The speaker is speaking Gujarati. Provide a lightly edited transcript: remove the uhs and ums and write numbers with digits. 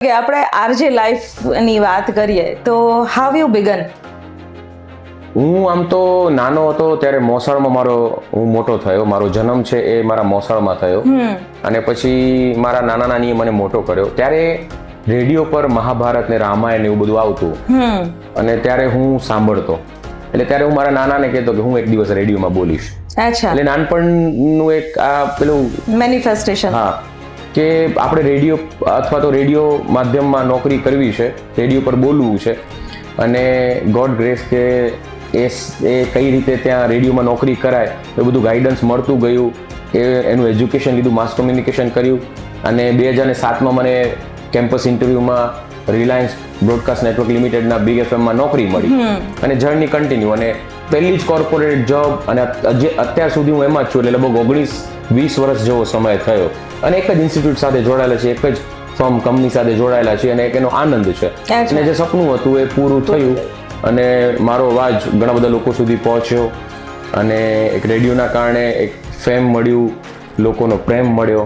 કે આપણે આરજે લાઈફની વાત કરીએ તો હાવ યુ બિગન? હું આમ તો નાનો હતો ત્યારે મોસાળમાં હું મોટો થયો. મારો જન્મ છે એ મારા મોસાળમાં થયો અને પછી મારા નાના નાનીએ મને મોટો કર્યો. ત્યારે રેડિયો પર મહાભારત ને રામાયણ એવું બધું આવતું અને ત્યારે હું સાંભળતો. એટલે ત્યારે હું મારા નાનાને કહેતો કે હું એક દિવસ રેડિયોમાં બોલીશ. અચ્છા, એટલે નાનપણનું એક આ પેલું મેનિફેસ્ટેશન. હા, કે આપણે રેડિયો અથવા તો રેડિયો માધ્યમમાં નોકરી કરવી છે, રેડિયો પર બોલવું છે. અને ગોડ ગ્રેસ કે એ કઈ રીતે ત્યાં રેડિયોમાં નોકરી કરાય એ બધું ગાઈડન્સ મળતું ગયું. એનું એજ્યુકેશન લીધું, માસ કોમ્યુનિકેશન કર્યું અને 2007માં મને કેમ્પસ ઇન્ટરવ્યુમાં રિલાયન્સ બ્રોડકાસ્ટ નેટવર્ક લિમિટેડના બિગ એફએમમાં નોકરી મળી અને જર્ની કન્ટિન્યુ. અને પહેલી જ કોર્પોરેટ જોબ અને અત્યાર સુધી હું એમાં જ છું. એટલે લગભગ 19-20 વર્ષ જેવો સમય થયો અને એક જ ઇન્સ્ટિટ્યૂટ સાથે જોડાયેલા છે, એક જ ફર્મ કંપની સાથે જોડાયેલા છે અને એક એનો આનંદ છે. અને જે સપનું હતું એ પૂરું થયું અને મારો અવાજ ઘણા બધા લોકો સુધી પહોંચ્યો અને એક રેડિયોના કારણે એક ફેમ મળ્યું, લોકોનો પ્રેમ મળ્યો.